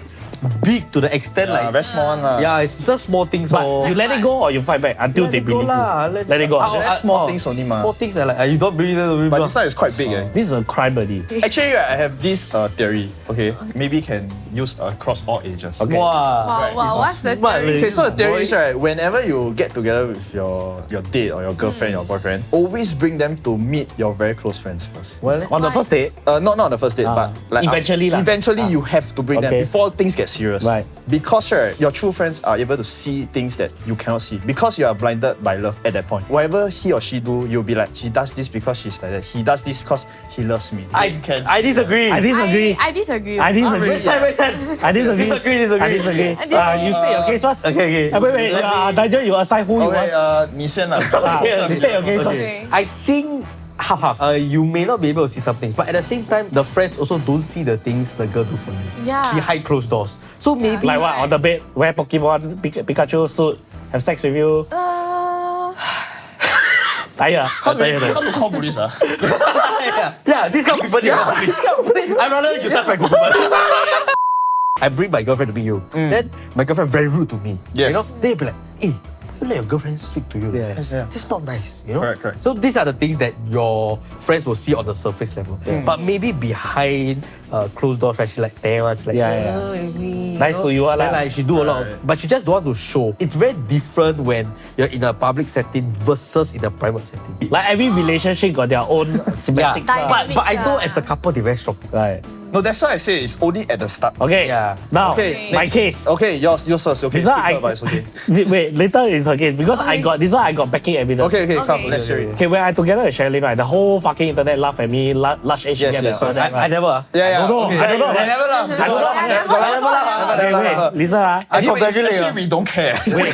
Speaker 4: big to the extent like.
Speaker 3: Very small one lah.
Speaker 4: Yeah, it's just small things.
Speaker 1: But
Speaker 4: or
Speaker 1: you let it go or you fight back until they believe you? Let it go.
Speaker 3: Very small things only ma.
Speaker 4: Small things are like you don't believe it.
Speaker 3: But this one is quite big eh.
Speaker 1: This is a crime, buddy.
Speaker 3: Actually, right, I have this theory. Okay, maybe can use across all ages.
Speaker 1: Okay.
Speaker 4: Wow.
Speaker 2: Wow, what's the theory?
Speaker 3: Okay, so the theory is right. Whenever you get together with your date or your girlfriend, your boyfriend, always bring them to meet your very close friends first.
Speaker 1: Well, on the first date.
Speaker 3: Not on the first date, but like
Speaker 1: Eventually lah.
Speaker 3: eventually you have to bring them
Speaker 1: Okay.
Speaker 3: before things get serious.
Speaker 1: Right.
Speaker 3: Because right, your true friends are able to see things that you cannot see because you are blinded by love at that point. Whatever he or she do, you'll be like, he does this because she's like that. He does this because he loves me.
Speaker 4: I disagree.
Speaker 1: I disagree.
Speaker 2: I disagree.
Speaker 1: I disagree.
Speaker 3: really?
Speaker 1: I disagree.
Speaker 4: Disagree.
Speaker 1: I disagree.
Speaker 2: I disagree.
Speaker 1: You state your case first.
Speaker 4: Okay.
Speaker 1: Wait. Nigel, you assign who you
Speaker 3: Okay,
Speaker 1: want.
Speaker 3: 你先啦。
Speaker 1: You state your case first.
Speaker 2: Okay.
Speaker 4: I think half. You may not be able to see some things, but at the same time, the friends also don't see the things the girl do for you.
Speaker 2: Yeah.
Speaker 4: Behind closed doors. So maybe
Speaker 1: Like what? On the bed, wear Pokemon Pikachu suit, have sex with you. Tired.
Speaker 3: How to call police ah?
Speaker 4: yeah, these kind of people. I'd rather you touch my Google. I bring my girlfriend to meet you. Then my girlfriend very rude to me.
Speaker 3: Yes.
Speaker 4: You know, they'll be like, hey, you let your girlfriend speak to you.
Speaker 1: Yeah.
Speaker 3: Yes, yeah.
Speaker 4: That's not nice, you know?
Speaker 3: Correct.
Speaker 4: So these are the things that your friends will see on the surface level. But maybe behind closed doors, right, she's like, damn, she's like,
Speaker 1: Yeah.
Speaker 4: me,
Speaker 1: Nice to you,
Speaker 4: Then,
Speaker 1: lah.
Speaker 4: like, she do a lot, but she just don't want to show. It's very different when you're in a public setting versus in a private setting.
Speaker 1: Like every relationship got their own semantics.
Speaker 2: Yeah.
Speaker 1: lah.
Speaker 4: But I know as a couple, they're very strong.
Speaker 1: Right.
Speaker 3: No, that's why I say it's only at the start.
Speaker 1: Okay.
Speaker 4: Yeah.
Speaker 1: Now,
Speaker 3: Okay,
Speaker 1: my
Speaker 3: next.
Speaker 1: case.
Speaker 3: Okay, yours first. Okay,
Speaker 1: This
Speaker 3: skip
Speaker 1: one
Speaker 3: her, but it's okay.
Speaker 1: Wait, later is her case because I
Speaker 2: Okay.
Speaker 1: got this one. I got backing evidence.
Speaker 3: Okay, come,
Speaker 2: Okay.
Speaker 3: let's hear it.
Speaker 1: Okay, when I together with Sherilyn, right, the whole fucking internet laugh at me, large age
Speaker 3: Yes,
Speaker 1: gap
Speaker 3: yes,
Speaker 1: and all
Speaker 3: yes.
Speaker 1: that,
Speaker 4: I
Speaker 1: right?
Speaker 4: never.
Speaker 3: Yeah,
Speaker 1: I don't know.
Speaker 3: okay.
Speaker 1: I don't know.
Speaker 3: I never laugh.
Speaker 1: I don't know.
Speaker 2: Yeah, never,
Speaker 1: Wait, listen ah.
Speaker 4: I congratulate
Speaker 3: Actually,
Speaker 4: you.
Speaker 3: we don't care.
Speaker 1: Wait.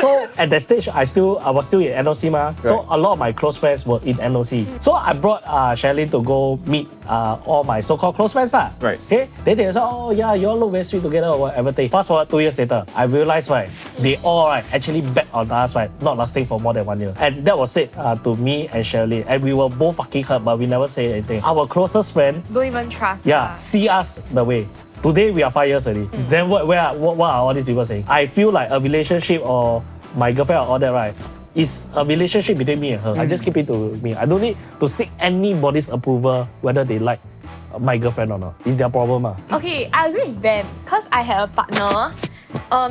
Speaker 1: So at that stage, I was still in NOC ma. So
Speaker 3: Right.
Speaker 1: a lot of my close friends were in NOC. So I brought Sherilyn to go meet all my so-called close friends lah.
Speaker 3: Right.
Speaker 1: Okay. Then they say, oh yeah, you all look very sweet together or whatever. Fast forward 2 years later, I realized right, they all right actually bet on us right, not lasting for more than 1 year. And that was said to me and Sherilyn, and we were both fucking hurt, but we never say anything. Our closest friend,
Speaker 2: Don't even trust.
Speaker 1: yeah, see us the way. Today we are 5 years already. Then what are all these people saying? I feel like a relationship or my girlfriend or all that right is a relationship between me and her. I just keep it to me. I don't need to seek anybody's approval whether they like my girlfriend or not. It's their problem.
Speaker 2: Okay, I agree with Ben because I had a partner.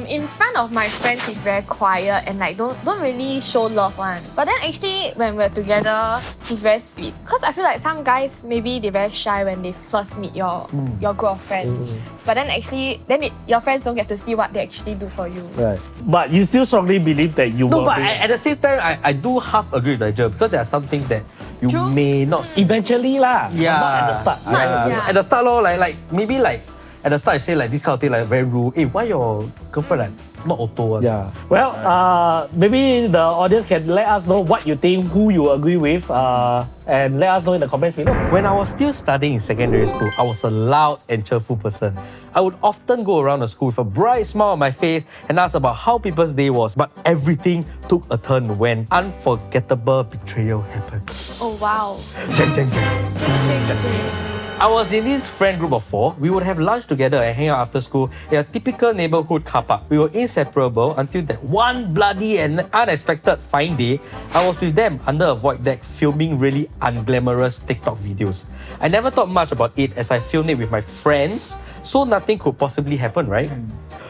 Speaker 2: In front of my friends, he's very quiet and like don't really show love one. But then actually, when we're together, he's very sweet. Cause I feel like some guys maybe they're very shy when they first meet your group of friends. But then actually, your friends don't get to see what they actually do for you.
Speaker 1: Right. But you still strongly believe that you
Speaker 4: No,
Speaker 1: will
Speaker 4: but
Speaker 1: be-
Speaker 4: at the same time, I do half agree with Nigel because there are some things that you
Speaker 2: True.
Speaker 4: may not see.
Speaker 1: eventually lah.
Speaker 4: Yeah.
Speaker 1: Not at the start.
Speaker 2: Not- yeah.
Speaker 4: At the start, lor, like maybe like at the start I say like this kind of thing like very rude. Hey, why your girlfriend like not auto?
Speaker 1: Yeah. Well, maybe the audience can let us know what you think, who you agree with, and let us know in the comments below.
Speaker 4: When I was still studying in secondary school, I was a loud and cheerful person. I would often go around the school with a bright smile on my face and ask about how people's day was. But everything took a turn when unforgettable betrayal happened.
Speaker 2: Oh wow.
Speaker 4: Jeng, jeng, jeng. I was in this friend group of 4. We would have lunch together and hang out after school in a typical neighborhood car park. We were inseparable until that one bloody and unexpected fine day, I was with them under a void deck filming really unglamorous TikTok videos. I never thought much about it as I filmed it with my friends, so nothing could possibly happen, right?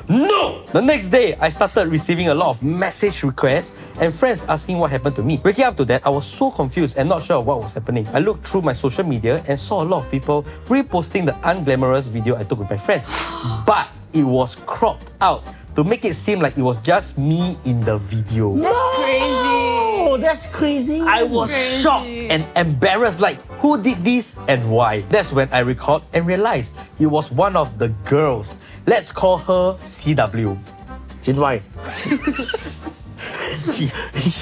Speaker 4: No! The next day, I started receiving a lot of message requests and friends asking what happened to me. Waking up to that, I was so confused and not sure of what was happening. I looked through my social media and saw a lot of people reposting the unglamorous video I took with my friends. But it was cropped out to make it seem like it was just me in the video.
Speaker 2: That's crazy.
Speaker 1: Oh, that's crazy.
Speaker 4: I was shocked and embarrassed, like, who did this and why? That's when I recalled and realized it was one of the girls. Let's call her CW.
Speaker 1: Chinwai.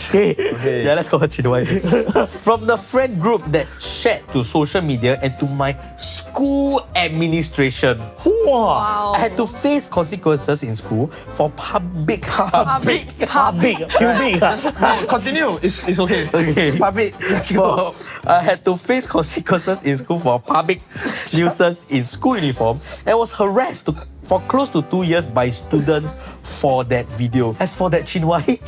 Speaker 3: Okay.
Speaker 4: Yeah, let's call her Chinwai. From the friend group that shared to social media and to my school administration.
Speaker 2: Wow.
Speaker 4: I had to face consequences in school for public.
Speaker 1: Public.
Speaker 3: Continue. It's okay.
Speaker 4: Okay.
Speaker 3: Public. Let's go.
Speaker 4: I had to face consequences in school for public nuisance in school uniform and was harassed for close to 2 years by students for that video. As for that Chinwai,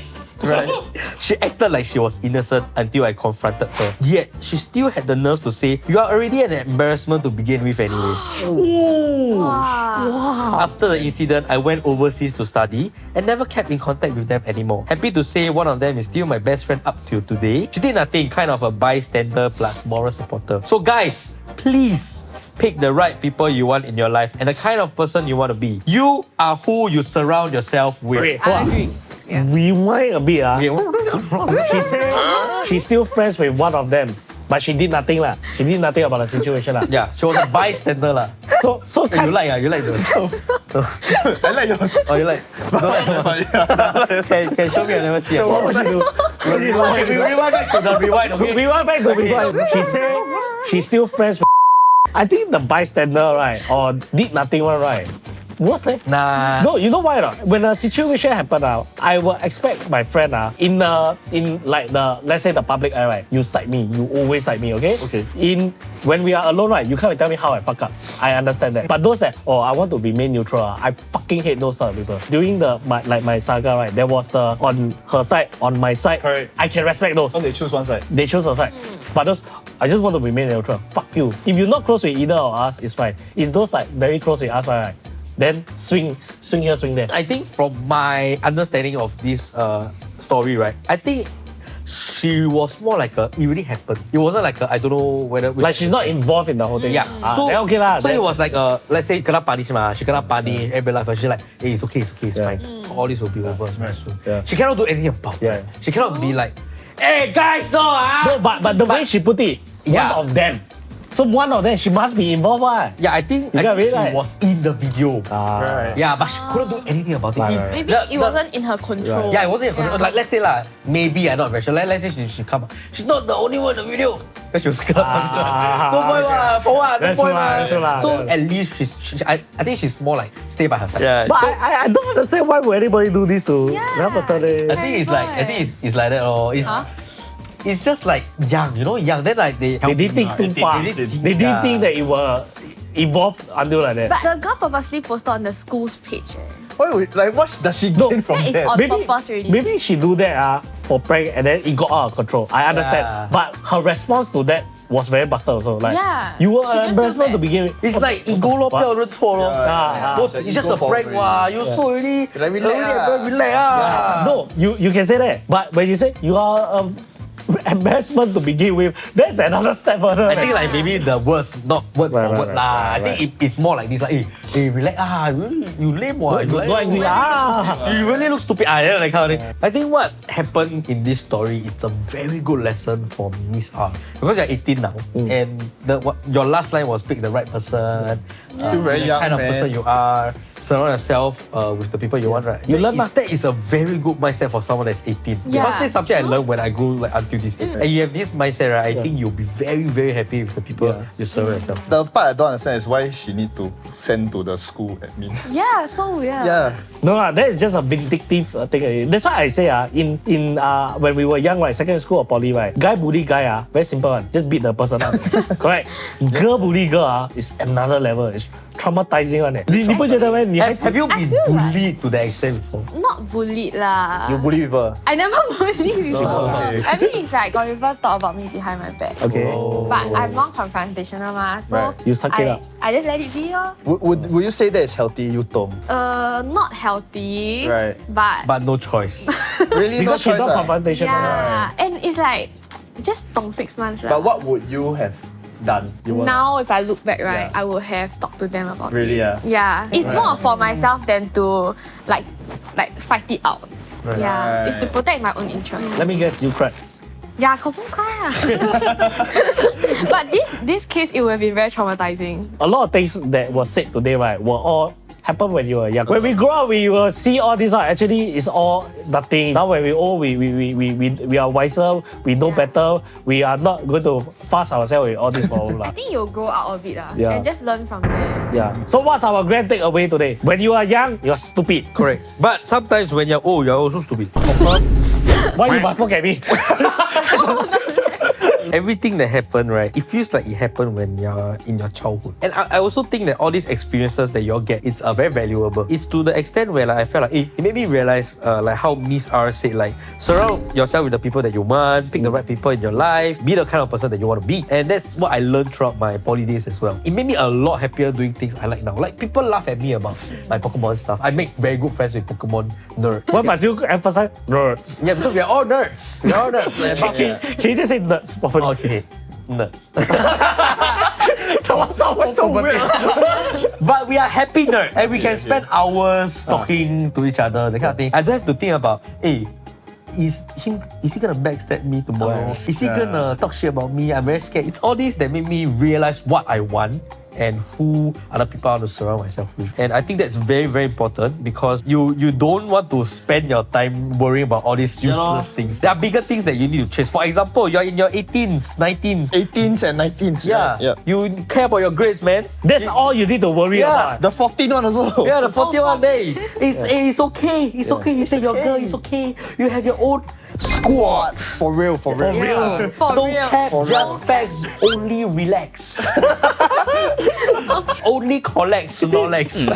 Speaker 4: right, she acted like she was innocent until I confronted her. Yet, she still had the nerves to say, "You are already an embarrassment to begin with anyways."
Speaker 2: Wow.
Speaker 4: After the incident, I went overseas to study and never kept in contact with them anymore. Happy to say one of them is still my best friend up till today. She did nothing, kind of a bystander plus moral supporter. So guys, please pick the right people you want in your life and the kind of person you want to be. You are who you surround yourself with.
Speaker 1: Okay.
Speaker 2: I agree. Yeah.
Speaker 1: Rewind a bit.
Speaker 4: Okay.
Speaker 1: She said she's still friends with one of them, but she did nothing lah. She did nothing about the situation lah.
Speaker 4: Yeah, she was a bystander lah.
Speaker 1: So
Speaker 4: Hey, you like the
Speaker 3: I like yours.
Speaker 4: Oh, you like? Don't like? Can show me? I never see it.
Speaker 1: what would she do?
Speaker 4: Okay, we rewind back to the rewind, okay?
Speaker 1: Rewind back to rewind. She said she's still friends with. I think the bystander, right, or did nothing one, right? Worse, eh?
Speaker 4: Nah.
Speaker 1: No, you know why not? When a situation happen, I will expect my friend in like the, let's say the public eye, right? You side me, you always side me, okay?
Speaker 4: Okay.
Speaker 1: When we are alone, right? You come and tell me how I fuck up. I understand that. But those that, I want to remain neutral, I fucking hate those type of people. During my saga, right? There was the on her side, on my side.
Speaker 3: Correct.
Speaker 1: I can respect those.
Speaker 3: So they choose one side.
Speaker 1: They choose a side. But those, I just want to remain neutral. Fuck you. If you're not close with either of us, it's fine. It's those like very close with us, right? Then swing here, swing there.
Speaker 4: I think from my understanding of this story, right? I think she was more like it really happened. It wasn't like I don't know whether...
Speaker 1: Like she's not involved in the whole thing.
Speaker 4: Yeah.
Speaker 1: Then okay lah.
Speaker 4: So it was like let's say kena punish ma. She kena punish, everybody laugh. She's like, hey, it's okay, it's fine. All this will be over very soon.
Speaker 1: Yeah.
Speaker 4: She cannot do anything about it. She cannot be like, hey guys, no.
Speaker 1: No, but the way she put it,
Speaker 4: Yeah.
Speaker 1: one of them. So one of them, she must be involved, right?
Speaker 4: Yeah, I think
Speaker 1: You got
Speaker 4: she
Speaker 1: it, right?
Speaker 4: was in the video.
Speaker 3: Right.
Speaker 4: Yeah, but she couldn't do anything about it.
Speaker 1: Right,
Speaker 4: If
Speaker 1: right.
Speaker 2: Maybe it wasn't in her control.
Speaker 4: Yeah, it wasn't in control.
Speaker 2: Yeah.
Speaker 4: Like, let's say maybe I'm not very sure. Let's say she come. She's not the only one in the video. Then she was gonna punish her. No point lah, for what? No
Speaker 1: That's
Speaker 4: point
Speaker 1: true lah, that's true lah.
Speaker 4: So
Speaker 1: Yeah.
Speaker 4: at least I think she's more like stay by her side.
Speaker 3: Yeah.
Speaker 1: But I don't understand why would anybody do this to that person.
Speaker 4: I think it's like it's like that. It's just like young, young. Then like they
Speaker 1: They didn't think too far. They didn't think that it will evolve until like that.
Speaker 2: But the girl purposely posted on the school's page.
Speaker 3: What does she gain from
Speaker 2: That is
Speaker 3: that?
Speaker 2: on purpose already.
Speaker 1: Maybe she do that for prank and then it got out of control. I understand.
Speaker 4: Yeah.
Speaker 1: But her response to that was very busted also. Like,
Speaker 2: Yeah.
Speaker 1: you were
Speaker 2: She
Speaker 1: an
Speaker 2: didn't feel
Speaker 1: embarrassment
Speaker 2: bad.
Speaker 1: to begin with.
Speaker 4: It's like ego lor, 不要认错咯。It's just a prank, wow. You so already
Speaker 3: Like, relax
Speaker 4: relax.
Speaker 1: No, you can say that. But when you say you are embarrassment to begin with. That's another step further.
Speaker 4: I think like maybe the words not word
Speaker 1: Right,
Speaker 4: for
Speaker 1: right,
Speaker 4: word
Speaker 1: right,
Speaker 4: lah. I
Speaker 1: right,
Speaker 4: think it's more like this like, hey, relax you lame what?
Speaker 1: Go angry.
Speaker 4: You really look stupid. Yeah, that kind of thing. I think what happened in this story, it's a very good lesson for Miss R. Because you're 18 now, and your last line was pick the right person.
Speaker 3: Still very
Speaker 4: the
Speaker 3: young,
Speaker 4: kind of
Speaker 3: man.
Speaker 4: person you are. Surround yourself with the people you want, right?
Speaker 1: You learn
Speaker 4: that is a very good mindset for someone that's 18.
Speaker 2: Yeah,
Speaker 4: Because that's something I
Speaker 2: true.
Speaker 4: learned when I grew like until this age. And you have this mindset, right? I think you'll be very, very happy with the people you surround yourself.
Speaker 3: The part I don't understand is why she need to send to the school admin.
Speaker 2: Yeah, so weird.
Speaker 3: Yeah.
Speaker 1: No, that is just a vindictive thing. That's why I say in when we were young, right, secondary school or poly, right, guy bully guy, very simple one, just beat the person up. Correct. Girl bully girl is another level. It's traumatizing one. 你不觉得咩？
Speaker 4: Have you been
Speaker 2: feel like-
Speaker 4: bullied to that extent before?
Speaker 2: Not bullied lah.
Speaker 3: You bully people.
Speaker 2: I never bullied before.
Speaker 3: okay.
Speaker 2: I mean, it's like got people talk about me behind my back.
Speaker 1: Okay.
Speaker 2: But I'm not confrontational ma, so
Speaker 3: Right.
Speaker 1: You suck it up.
Speaker 2: I just let it be lor.
Speaker 3: Would you say that is healthy, you Tom?
Speaker 2: Not healthy.
Speaker 3: Right.
Speaker 2: But
Speaker 4: No choice.
Speaker 3: Really
Speaker 1: Because
Speaker 3: no
Speaker 1: she's
Speaker 3: choice.
Speaker 1: not
Speaker 3: ah?
Speaker 1: confrontational.
Speaker 2: yeah, and it's like just 6 months lah.
Speaker 3: But what would you have done? You want
Speaker 2: Now, if I look back, right,
Speaker 3: Yeah.
Speaker 2: I would have talked to them about
Speaker 3: Really,
Speaker 2: it.
Speaker 3: yeah?
Speaker 2: Yeah, it's more for myself than to like fight it out.
Speaker 4: Right.
Speaker 2: Yeah, it's to protect my own interest.
Speaker 1: Let me guess, you cried.
Speaker 2: Yeah, confirm cry ah. But this case, it would have been very traumatizing.
Speaker 1: A lot of things that were said today, right, were all happened when you were young. When we grow up, we will see all this. Actually, it's all nothing. Now, when we old, we are wiser. We know better. We are not going to fuss ourselves with all this problem.
Speaker 2: I think you'll grow out of it
Speaker 1: Yeah.
Speaker 2: and just learn from there.
Speaker 1: Yeah. So, what's our grand takeaway today? When you are young, you're stupid.
Speaker 4: Correct. But sometimes when you're old, you're also stupid.
Speaker 1: Why you must look at me?
Speaker 4: Everything that happened, right, it feels like it happened when you're in your childhood. And I also think that all these experiences that you all get, it's very valuable. It's to the extent where like, I felt like it made me realize like how Miss R said, like, surround yourself with the people that you want, pick the right people in your life, be the kind of person that you want to be. And that's what I learned throughout my poly days as well. It made me a lot happier doing things I like now. Like, people laugh at me about my Pokemon stuff. I make very good friends with Pokemon nerds.
Speaker 1: What must you emphasize? Nerds.
Speaker 4: Yeah, because we're all nerds. We're all nerds.
Speaker 1: Can you just say nerds properly?
Speaker 4: Okay, nuts.
Speaker 1: That was so weird.
Speaker 4: But we are happy nerds and we can spend hours talking to each other, that kind of thing. I don't have to think about, hey, is he gonna backstab me tomorrow? Is he gonna talk shit about me? I'm very scared. It's all this that made me realize what I want and who other people I want to surround myself with. And I think that's very, very important because you don't want to spend your time worrying about all these useless things. There are bigger things that you need to chase. For example, you're in your 18s, 19s.
Speaker 3: 18s and 19s.
Speaker 4: Yeah. You care about your grades, man.
Speaker 1: That's all you need to worry about.
Speaker 3: The 14 one also.
Speaker 4: Yeah, the 41 day. It's okay. It's okay. You say your girl, it's okay. You have your own squad.
Speaker 3: For real, for real.
Speaker 1: real.
Speaker 2: For
Speaker 4: Don't
Speaker 2: real.
Speaker 4: cap, just facts, only relax. Only collect Snorlax.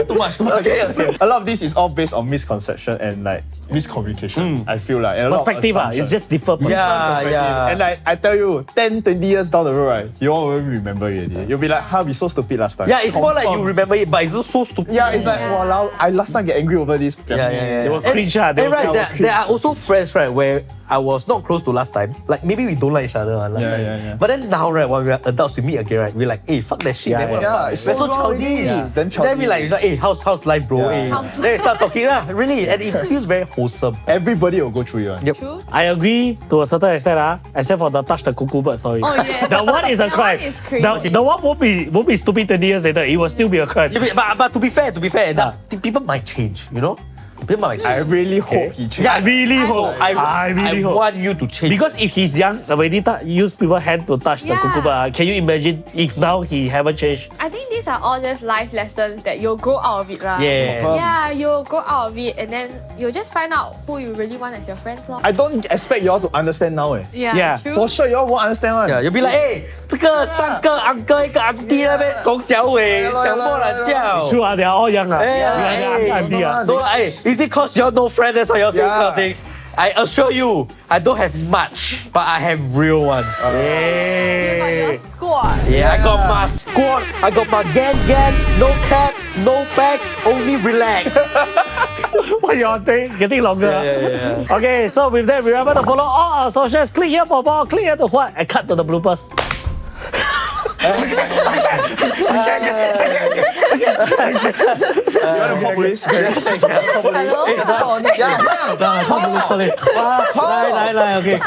Speaker 3: Too much. Okay. A lot of this is all based on misconception and like miscommunication. I feel like. And a lot of
Speaker 1: Perspective, it's
Speaker 3: assumptions.
Speaker 1: just different.
Speaker 3: Perspective. And like, I tell you, 10, 20 years down the road, right, you won't even remember it already. You'll be like, how we so stupid last time.
Speaker 4: Yeah, it's more like you
Speaker 3: Confirm.
Speaker 4: remember it, but it's just so stupid.
Speaker 3: Yeah, it's like, wow, I last time get angry over this.
Speaker 1: They were cringe. They
Speaker 4: And
Speaker 1: were
Speaker 4: right,
Speaker 1: cringe.
Speaker 4: there are also friends, right, where I was not close to last time. Like, maybe we don't like each other last time.
Speaker 3: Yeah.
Speaker 4: But then now, right, when we are adults, we meet again, right, we're like, hey, fuck that shit, man. What the
Speaker 3: Yeah,
Speaker 4: fuck?
Speaker 3: it's
Speaker 4: We're
Speaker 3: so
Speaker 4: so
Speaker 3: long
Speaker 4: childish.
Speaker 3: already. Yeah. Damn
Speaker 4: Then we like, hey, how's life, bro?
Speaker 3: Yeah.
Speaker 4: Hey.
Speaker 2: How's
Speaker 4: Then we start talking, really. And it feels very wholesome.
Speaker 3: Everybody will go through it.
Speaker 4: Yep.
Speaker 2: True.
Speaker 1: I agree to a certain extent, except for the touch the cuckoo bird story.
Speaker 2: Oh, yeah.
Speaker 1: That one is a
Speaker 2: That
Speaker 1: crime.
Speaker 2: one is crazy.
Speaker 1: The one won't be stupid 20 years later. It will still be a crime.
Speaker 4: Yeah, but to be fair, that people might change, you know? People might
Speaker 3: I
Speaker 4: change.
Speaker 3: really hope he changes.
Speaker 1: I really hope. I really hope.
Speaker 4: want you to change.
Speaker 1: Because if he's young, already use people's hand to touch the
Speaker 2: Yeah.
Speaker 1: cuckoo bird. Can you imagine if now he haven't changed?
Speaker 2: I think these are all just life lessons that you'll grow out of it lah.
Speaker 4: Yeah.
Speaker 2: Yeah, you'll grow out of it and then you'll just find out who you really want as your friends lor.
Speaker 3: I don't expect y'all to understand now.
Speaker 1: Yeah.
Speaker 2: True.
Speaker 3: For sure, y'all won't understand one.
Speaker 4: Yeah, you'll be like, hey, 这个3个 uncle 一个 auntie 那边拱脚尾，讲破懒觉。
Speaker 1: True, they are all young.
Speaker 3: yeah.
Speaker 4: So, hey, is it cause you're no friend that's why you're saying
Speaker 3: Yeah.
Speaker 4: something? I assure you, I don't have much, but I have real ones.
Speaker 2: You got your squad.
Speaker 4: Yeah, I got my squad, I got my gang, no cap, no facts, only relax.
Speaker 1: What you're doing, getting longer.
Speaker 4: Yeah.
Speaker 1: Okay, so with that, remember to follow all our socials. Click here for more, click here to what, and cut to the bloopers.
Speaker 3: You want to call police?
Speaker 2: Hello?
Speaker 3: Just call on it. Yeah.
Speaker 1: 嚟嚟嚟，OK。